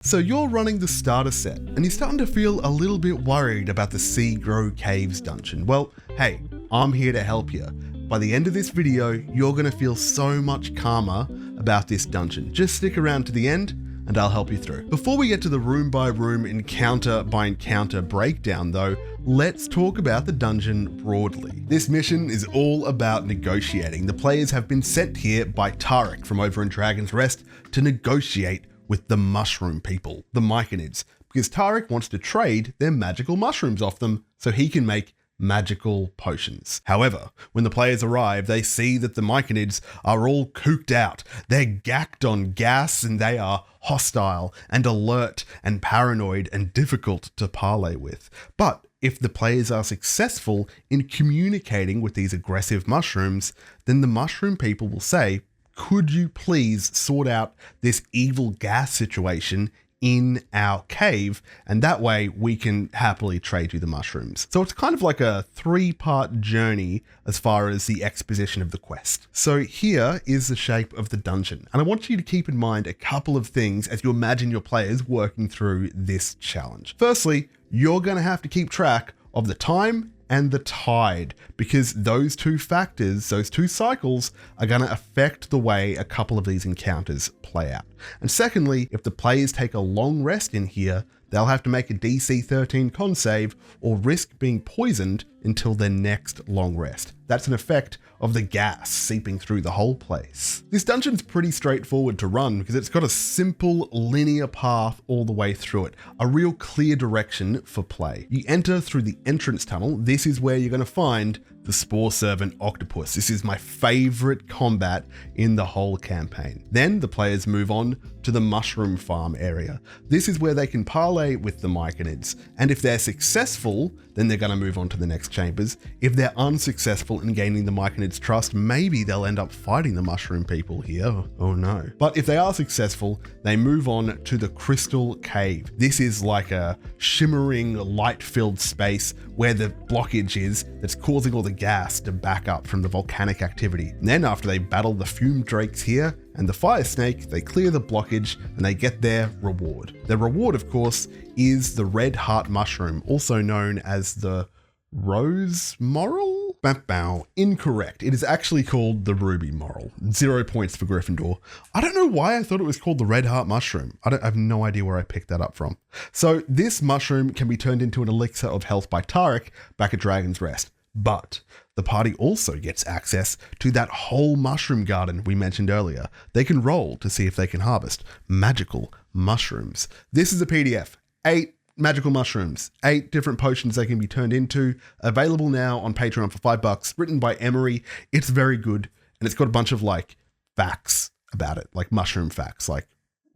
So you're running the starter set, and you're starting to feel a little bit worried about the Seagrow Caves dungeon. Well, hey, I'm here to help you. By the end of this video, you're going to feel so much calmer about this dungeon. Just stick around to the end, and I'll help you through. Before we get to the room by room, encounter by encounter breakdown though, let's talk about the dungeon broadly. This mission is all about negotiating. The players have been sent here by Tarek from over in Dragon's Rest to negotiate with the mushroom people, the myconids, because Tarek wants to trade their magical mushrooms off them so he can make magical potions. However, when the players arrive, they see that the myconids are all cooked out. They're gacked on gas and they are hostile and alert and paranoid and difficult to parley with. But if the players are successful in communicating with these aggressive mushrooms, then the mushroom people will say, could you please sort out this evil gas situation in our cave, and that way we can happily trade you the mushrooms. So it's kind of like a 3-part journey as far as the exposition of the quest. So here is the shape of the dungeon, and I want you to keep in mind a couple of things as you imagine your players working through this challenge. Firstly, you're going to have to keep track of the time and the tide, because those two factors, those two cycles, are going to affect the way a couple of these encounters play out. And secondly, if the players take a long rest in here, they'll have to make a DC 13 con save or risk being poisoned until their next long rest. That's an effect of the gas seeping through the whole place. This dungeon's pretty straightforward to run because it's got a simple linear path all the way through it, a real clear direction for play. You enter through the entrance tunnel. This is where you're going to find the Spore Servant Octopus. This is my favorite combat in the whole campaign. Then the players move on to the mushroom farm area. This is where they can parley with the myconids, and if they're successful, then they're going to move on to the next chambers. If they're unsuccessful in gaining the myconids' trust, maybe they'll end up fighting the mushroom people here. Oh no. But if they are successful, they move on to the Crystal Cave. This is like a shimmering, light-filled space where the blockage is that's causing all the gas to back up from the volcanic activity. And then after they battle the Fume drakes here and the fire snake, they clear the blockage and they get their reward. Their reward, of course, is the red heart mushroom, also known as the rose moral? Bow. Incorrect. It is actually called the ruby moral. 0 points for Gryffindor. I don't know why I thought it was called the red heart mushroom. I have no idea where I picked that up from. So this mushroom can be turned into an elixir of health by Tarek back at Dragon's Rest. But the party also gets access to that whole mushroom garden we mentioned earlier. They can roll to see if they can harvest magical mushrooms. This is a PDF. 8 magical mushrooms, 8 different potions they can be turned into, available now on Patreon for $5, written by Emery. It's very good, and it's got a bunch of like facts about it, like mushroom facts, like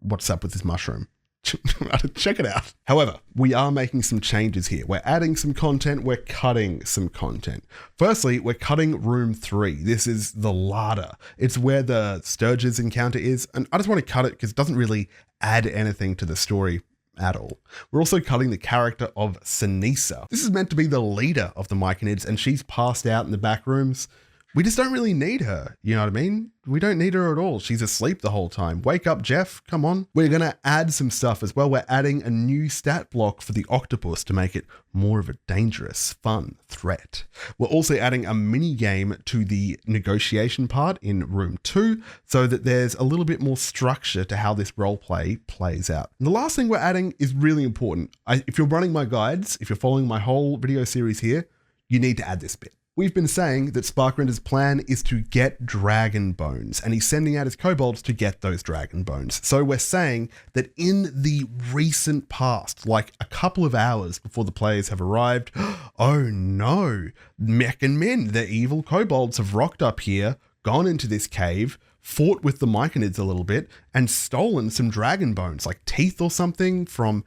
what's up with this mushroom. Check it out. However, we are making some changes here. We're adding some content, we're cutting some content. Firstly, we're cutting room 3. This is the larder. It's where the Sturges encounter is, and I just want to cut it because it doesn't really add anything to the story at all. We're also cutting the character of Sinisa. This is meant to be the leader of the myconids, and she's passed out in the back rooms. We just don't really need her, you know what I mean? We don't need her at all. She's asleep the whole time. Wake up, Jeff, come on. We're gonna add some stuff as well. We're adding a new stat block for the octopus to make it more of a dangerous, fun threat. We're also adding a mini game to the negotiation part in room 2 so that there's a little bit more structure to how this roleplay plays out. And the last thing we're adding is really important. If you're running my guides, if you're following my whole video series here, you need to add this bit. We've been saying that Sparkrender's plan is to get dragon bones, and he's sending out his kobolds to get those dragon bones. So we're saying that in the recent past, like a couple of hours before the players have arrived, oh no, Mech and Min, the evil kobolds have rocked up here, gone into this cave, fought with the myconids a little bit, and stolen some dragon bones, like teeth or something from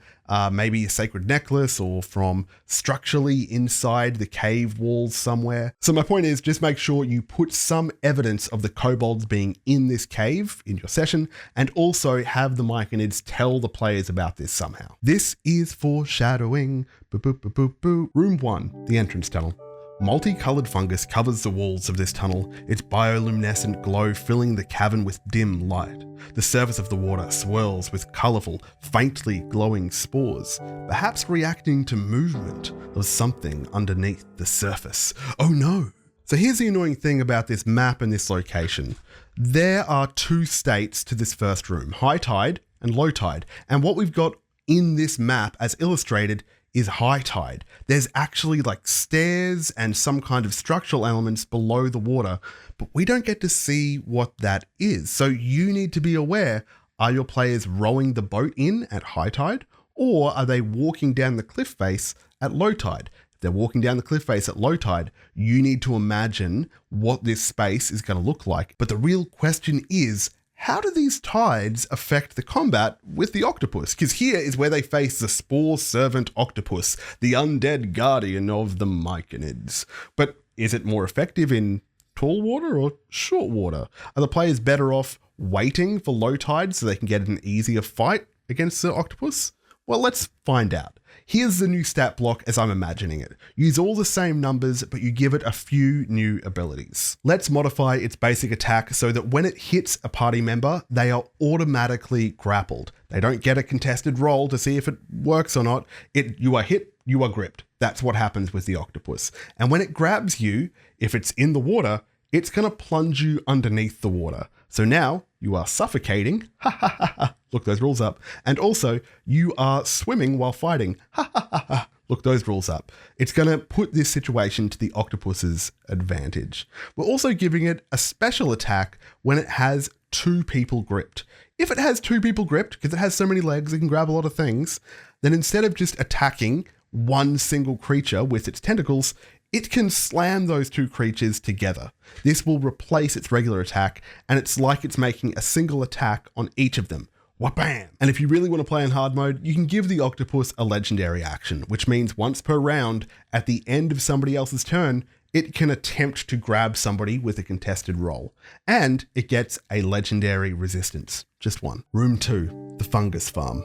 maybe a sacred necklace or from structurally inside the cave walls somewhere. So my point is, just make sure you put some evidence of the kobolds being in this cave in your session, and also have the myconids tell the players about this somehow. This is foreshadowing. Boo, boo, boo, boo, boo. Room 1, the entrance tunnel. Multicolored fungus covers the walls of this tunnel, its bioluminescent glow filling the cavern with dim light. The surface of the water swirls with colourful, faintly glowing spores, perhaps reacting to movement of something underneath the surface. Oh no! So here's the annoying thing about this map and this location. There are two states to this first room, high tide and low tide. And what we've got in this map as illustrated is high tide. There's actually like stairs and some kind of structural elements below the water, but we don't get to see what that is. So you need to be aware, are your players rowing the boat in at high tide, or are they walking down the cliff face at low tide? If they're walking down the cliff face at low tide, you need to imagine what this space is going to look like. But the real question is, how do these tides affect the combat with the octopus? Because here is where they face the Spore Servant Octopus, the undead guardian of the myconids. But is it more effective in tall water or short water? Are the players better off waiting for low tide so they can get an easier fight against the octopus? Well, let's find out. Here's the new stat block as I'm imagining it. Use all the same numbers, but you give it a few new abilities. Let's modify its basic attack so that when it hits a party member, they are automatically grappled. They don't get a contested roll to see if it works or not. You are hit, you are gripped. That's what happens with the octopus. And when it grabs you, if it's in the water, it's going to plunge you underneath the water. So now you are suffocating. Ha ha ha ha. Look those rules up. And also you are swimming while fighting. Ha ha ha ha. Look those rules up. It's going to put this situation to the octopus's advantage. We're also giving it a special attack when it has two people gripped. If it has two people gripped, because it has so many legs, it can grab a lot of things, then instead of just attacking one single creature with its tentacles, it can slam those two creatures together. This will replace its regular attack, and it's like it's making a single attack on each of them. Wha-bam! And if you really want to play in hard mode, you can give the octopus a legendary action, which means once per round, at the end of somebody else's turn, it can attempt to grab somebody with a contested roll. And it gets a legendary resistance. Just one. Room 2, the fungus farm.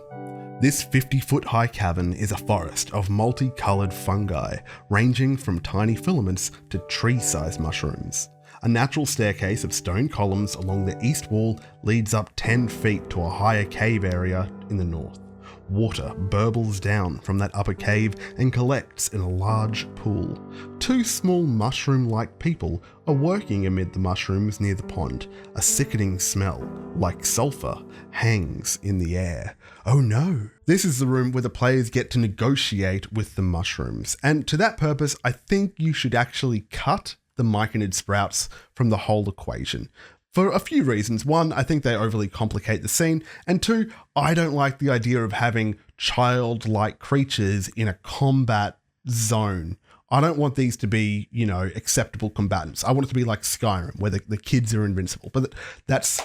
This 50-foot high cavern is a forest of multicolored fungi, ranging from tiny filaments to tree-sized mushrooms. A natural staircase of stone columns along the east wall leads up 10 feet to a higher cave area in the north. Water burbles down from that upper cave and collects in a large pool. Two small mushroom-like people are working amid the mushrooms near the pond. A sickening smell, like sulfur, hangs in the air. Oh no! This is the room where the players get to negotiate with the mushrooms. And to that purpose, I think you should actually cut the myconid sprouts from the whole equation. For a few reasons. One, I think they overly complicate the scene. And two, I don't like the idea of having childlike creatures in a combat zone. I don't want these to be, acceptable combatants. I want it to be like Skyrim, where the kids are invincible. But that's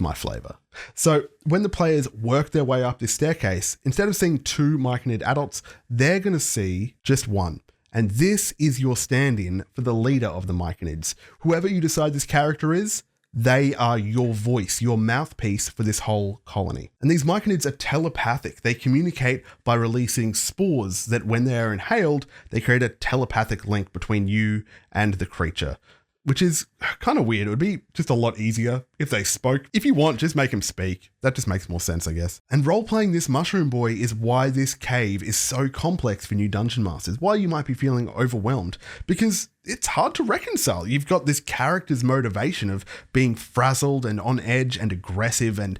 my flavor. So when the players work their way up this staircase, instead of seeing two myconid adults, they're going to see just one. And this is your stand-in for the leader of the myconids. Whoever you decide this character is, they are your voice, your mouthpiece for this whole colony. And these myconids are telepathic. They communicate by releasing spores that when they are inhaled, they create a telepathic link between you and the creature, which is kind of weird. It would be just a lot easier if they spoke. If you want, just make them speak. That just makes more sense, I guess. And role-playing this mushroom boy is why this cave is so complex for new dungeon masters, why you might be feeling overwhelmed, because it's hard to reconcile. You've got this character's motivation of being frazzled and on edge and aggressive and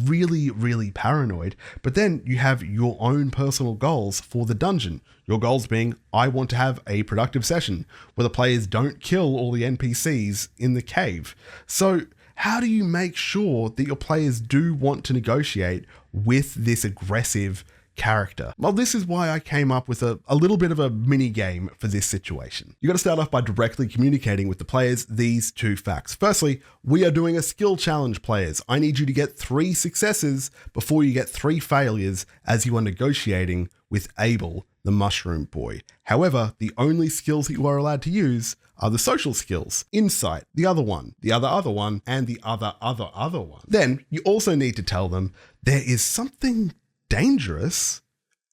really, really paranoid. But then you have your own personal goals for the dungeon. Your goals being, I want to have a productive session where the players don't kill all the NPCs in the cave. So how do you make sure that your players do want to negotiate with this aggressive character? Well, this is why I came up with a little bit of a mini game for this situation. You got to start off by directly communicating with the players these two facts. Firstly, we are doing a skill challenge, players. I need you to get 3 successes before you get 3 failures as you are negotiating with Abel, the mushroom boy. However, the only skills that you are allowed to use are the social skills. Insight, the other one, the other one, and the other one. Then you also need to tell them there is something dangerous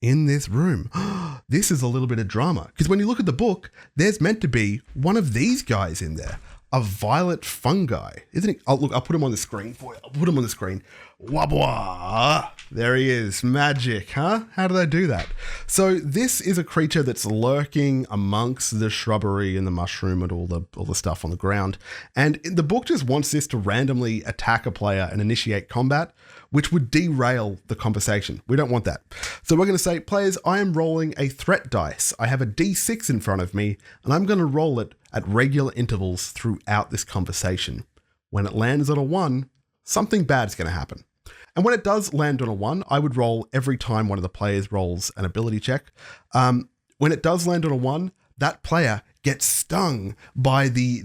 in this room. This is a little bit of drama, because when you look at the book, there's meant to be one of these guys in there, a violet fungi, isn't it? Oh, look, I'll put him on the screen for you. I'll put him on the screen. Wabwa! There he is. Magic, huh? How did I do that? So this is a creature that's lurking amongst the shrubbery and the mushroom and all the stuff on the ground. And the book just wants this to randomly attack a player and initiate combat, which would derail the conversation. We don't want that. So we're going to say, players, I am rolling a threat dice. I have a D6 in front of me, and I'm going to roll it at regular intervals throughout this conversation. When it lands on a 1, something bad is going to happen. And when it does land on a 1, I would roll every time one of the players rolls an ability check. When it does land on a 1, that player gets stung by the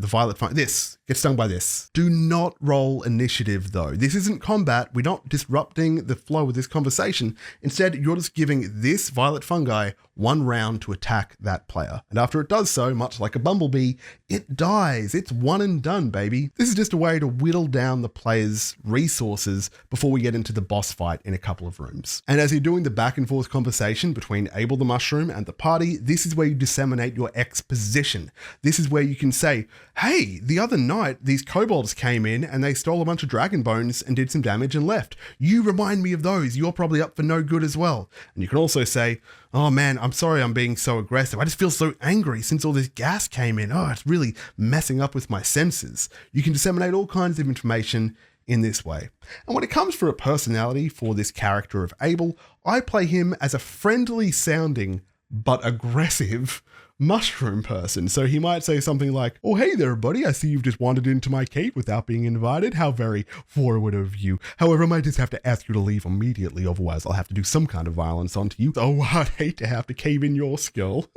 violet fungus. This gets stung by this. Do not roll initiative though. This isn't combat. We're not disrupting the flow of this conversation. Instead, you're just giving this violet fungi 1 round to attack that player. And after it does so, much like a bumblebee, it dies. It's one and done, baby. This is just a way to whittle down the player's resources before we get into the boss fight in a couple of rooms. And as you're doing the back and forth conversation between Abel the Mushroom and the party, this is where you disseminate your exposition. This is where you can say, hey, the other night, these kobolds came in and they stole a bunch of dragon bones and did some damage and left. You remind me of those. You're probably up for no good as well. And you can also say, oh man, I'm sorry I'm being so aggressive. I just feel so angry since all this gas came in. Oh, it's really messing up with my senses. You can disseminate all kinds of information in this way. And when it comes for a personality for this character of Abel, I play him as a friendly sounding but aggressive mushroom person. So he might say something like, oh, hey there, buddy. I see you've just wandered into my cave without being invited. How very forward of you. However, I might just have to ask you to leave immediately. Otherwise, I'll have to do some kind of violence onto you. Oh, I'd hate to have to cave in your skull.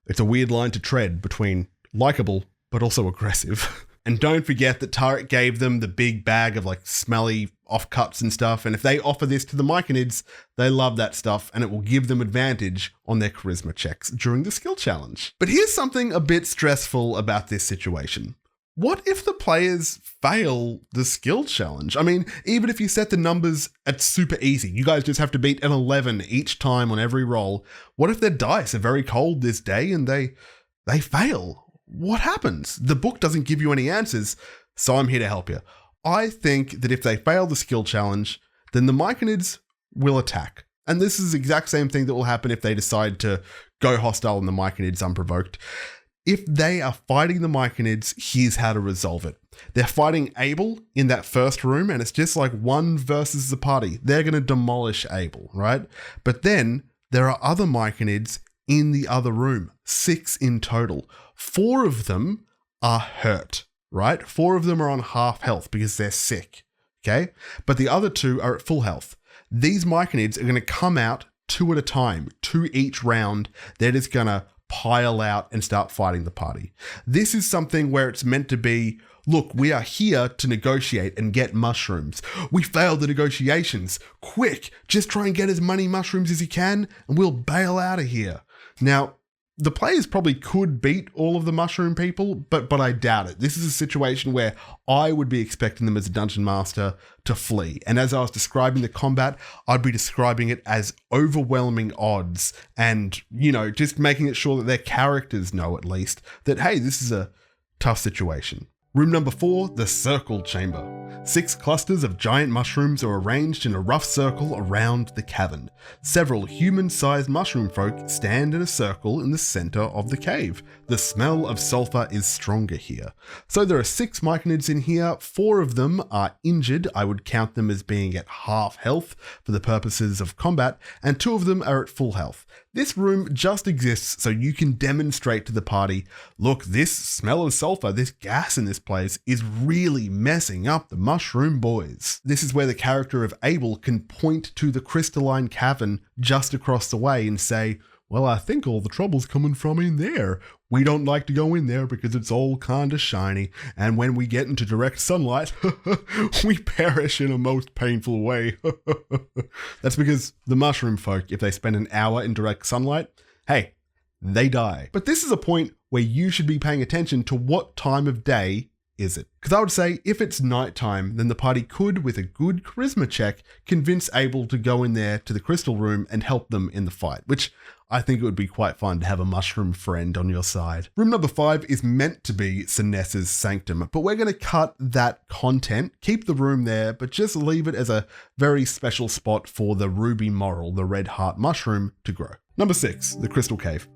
It's a weird line to tread between likable, but also aggressive. And don't forget that Tarek gave them the big bag of like smelly offcuts and stuff. And if they offer this to the myconids, they love that stuff and it will give them advantage on their charisma checks during the skill challenge. But here's something a bit stressful about this situation. What if the players fail the skill challenge? I mean, even if you set the numbers at super easy, you guys just have to beat an 11 each time on every roll. What if their dice are very cold this day and they fail? What happens? The book doesn't give you any answers, so I'm here to help you. I think that if they fail the skill challenge, then the myconids will attack. And this is the exact same thing that will happen if they decide to go hostile and the myconids unprovoked. If they are fighting the myconids, here's how to resolve it. They're fighting Abel in that first room, and it's just like 1 versus the party. They're going to demolish Abel, right? But then there are other myconids in the other room, 6 in total. 4 of them are hurt, right? 4 of them are on half health because they're sick, okay? But the other 2 are at full health. These myconids are going to come out 2 at a time, 2 each round. They're just going to pile out and start fighting the party. This is something where it's meant to be, look, we are here to negotiate and get mushrooms. We failed the negotiations. Quick, just try and get as many mushrooms as you can and we'll bail out of here. Now, the players probably could beat all of the mushroom people, but I doubt it. This is a situation where I would be expecting them as a dungeon master to flee. And as I was describing the combat, I'd be describing it as overwhelming odds and, you know, just making it sure that their characters know at least that, hey, this is a tough situation. Room number 4, the circle chamber. 6 clusters of giant mushrooms are arranged in a rough circle around the cavern. Several human-sized mushroom folk stand in a circle in the center of the cave. The smell of sulfur is stronger here. So there are 6 myconids in here. 4 of them are injured. I would count them as being at half health for the purposes of combat, and 2 of them are at full health. This room just exists so you can demonstrate to the party, look, this smell of sulfur, this gas in this place is really messing up the mushroom boys. This is where the character of Abel can point to the crystalline cavern just across the way and say, well, I think all the trouble's coming from in there. We don't like to go in there because it's all kind of shiny, and when we get into direct sunlight, we perish in a most painful way. That's because the mushroom folk, if they spend an hour in direct sunlight, hey, they die. But this is a point where you should be paying attention to what time of day is it? Because I would say if it's nighttime, then the party could, with a good charisma check, convince Abel to go in there to the crystal room and help them in the fight, which I think it would be quite fun to have a mushroom friend on your side. Room number 5 is meant to be Sinessa's sanctum, but we're going to cut that content, keep the room there, but just leave it as a very special spot for the ruby moral, the red heart mushroom, to grow. Number 6, the crystal cave.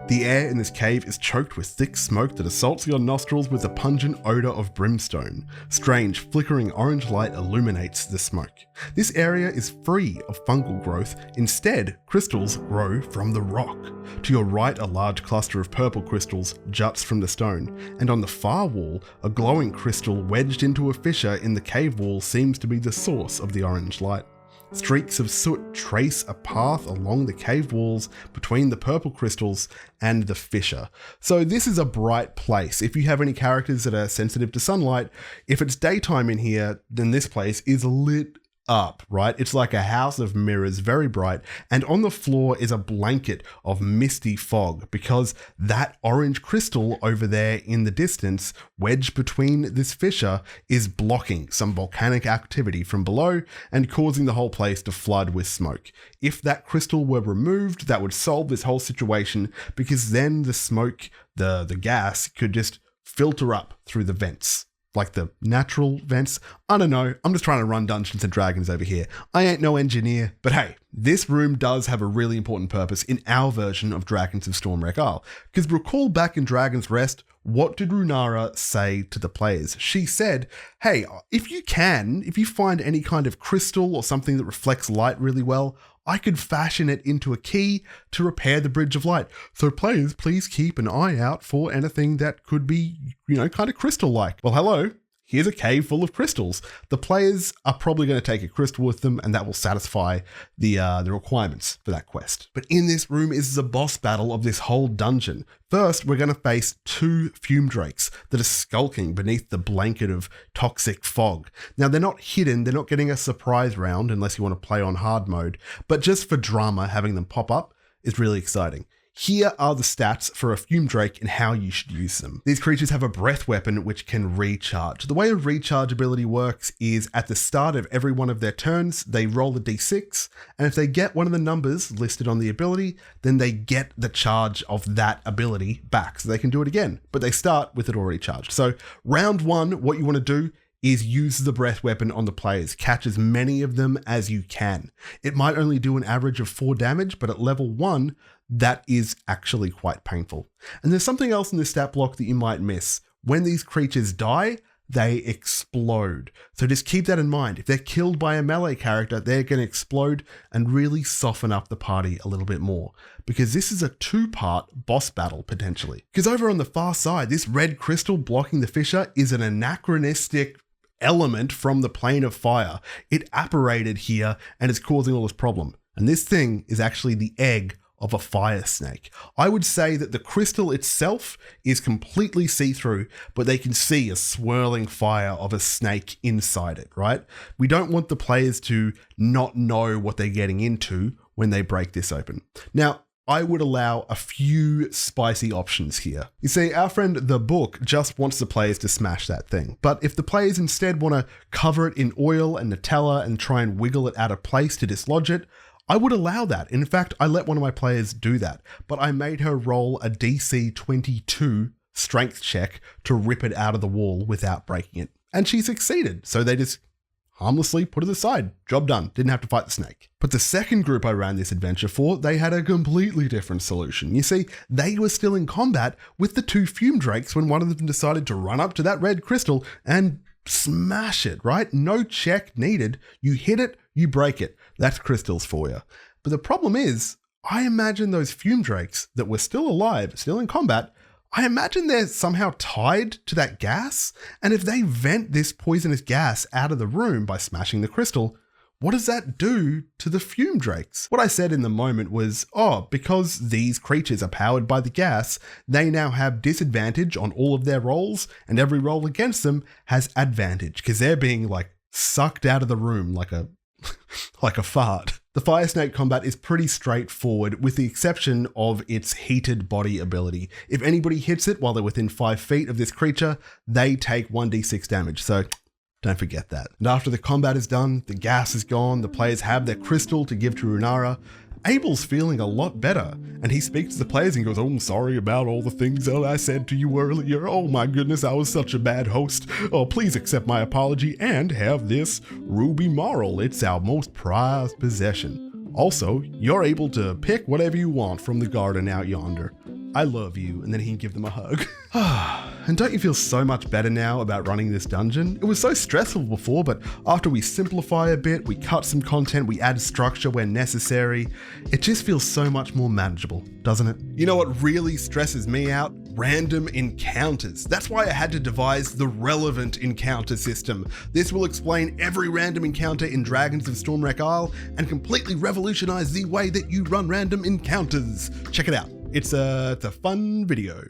The air in this cave is choked with thick smoke that assaults your nostrils with a pungent odor of brimstone. Strange, flickering orange light illuminates the smoke. This area is free of fungal growth. Instead, crystals grow from the rock. To your right, a large cluster of purple crystals juts from the stone, and on the far wall, a glowing crystal wedged into a fissure in the cave wall seems to be the source of the orange light. Streaks of soot trace a path along the cave walls between the purple crystals and the fissure. So this is a bright place. If you have any characters that are sensitive to sunlight, if it's daytime in here, then this place is lit up, right? It's like a house of mirrors, very bright, and on the floor is a blanket of misty fog because that orange crystal over there in the distance, wedged between this fissure, is blocking some volcanic activity from below and causing the whole place to flood with smoke. If that crystal were removed, that would solve this whole situation because then the smoke, the gas, could just filter up through the vents. Like the natural vents. I don't know. I'm just trying to run Dungeons and Dragons over here. I ain't no engineer. But hey, this room does have a really important purpose in our version of Dragons of Stormwreck Isle. Because recall back in Dragon's Rest, what did Runara say to the players? She said, hey, if you find any kind of crystal or something that reflects light really well, I could fashion it into a key to repair the Bridge of Light. So players, please keep an eye out for anything that could be, kind of crystal-like. Well, hello. Here's a cave full of crystals. The players are probably going to take a crystal with them and that will satisfy the requirements for that quest. But in this room is the boss battle of this whole dungeon. First, we're going to face 2 fume drakes that are skulking beneath the blanket of toxic fog. Now, they're not hidden. They're not getting a surprise round unless you want to play on hard mode. But just for drama, having them pop up is really exciting. Here are the stats for a Fume Drake and how you should use them. These creatures have a breath weapon which can recharge. The way a recharge ability works is at the start of every one of their turns, they roll a d6, and if they get one of the numbers listed on the ability, then they get the charge of that ability back. So they can do it again, but they start with it already charged. So round 1, what you want to do is use the breath weapon on the players. Catch as many of them as you can. It might only do an average of 4 damage, but at level 1, that is actually quite painful. And there's something else in this stat block that you might miss. When these creatures die, they explode. So just keep that in mind. If they're killed by a melee character, they're going to explode and really soften up the party a little bit more. Because this is a 2-part boss battle, potentially. Because over on the far side, this red crystal blocking the fissure is an anachronistic element from the plane of fire. It apparated here and is causing all this problem. And this thing is actually the egg of a fire snake. I would say that the crystal itself is completely see-through, but they can see a swirling fire of a snake inside it, right? We don't want the players to not know what they're getting into when they break this open. Now, I would allow a few spicy options here. You see, our friend The Book just wants the players to smash that thing. But if the players instead want to cover it in oil and Nutella and try and wiggle it out of place to dislodge it, I would allow that. In fact, I let one of my players do that, but I made her roll a DC 22 strength check to rip it out of the wall without breaking it. And she succeeded. So they just harmlessly put it aside. Job done. Didn't have to fight the snake. But the second group I ran this adventure for, they had a completely different solution. You see, they were still in combat with the 2 fume drakes when one of them decided to run up to that red crystal and smash it, right? No check needed. You hit it, you break it. That's crystals for you. But the problem is, I imagine those fume drakes that were still alive, still in combat, I imagine they're somehow tied to that gas. And if they vent this poisonous gas out of the room by smashing the crystal, what does that do to the fume drakes? What I said in the moment was, because these creatures are powered by the gas, they now have disadvantage on all of their rolls, and every roll against them has advantage because they're being like sucked out of the room like a fart. The The Fire Snake combat is pretty straightforward with the exception of its heated body ability. If anybody hits it while they're within 5 feet of this creature, they take 1d6 damage, so don't forget that. And after the combat is done, the gas is gone, the players have their crystal to give to Runara, Abel's feeling a lot better, and he speaks to the players and goes, "Oh, I'm sorry about all the things that I said to you earlier. Oh my goodness, I was such a bad host. Oh, please accept my apology and have this ruby marl. It's our most prized possession. Also, you're able to pick whatever you want from the garden out yonder. I love you," and then he can give them a hug. And don't you feel so much better now about running this dungeon? It was so stressful before, but after we simplify a bit, we cut some content, we add structure where necessary, it just feels so much more manageable, doesn't it? You know what really stresses me out? Random encounters. That's why I had to devise the relevant encounter system. This will explain every random encounter in Dragons of Stormwreck Isle and completely revolutionize the way that you run random encounters. Check it out. It's a fun video.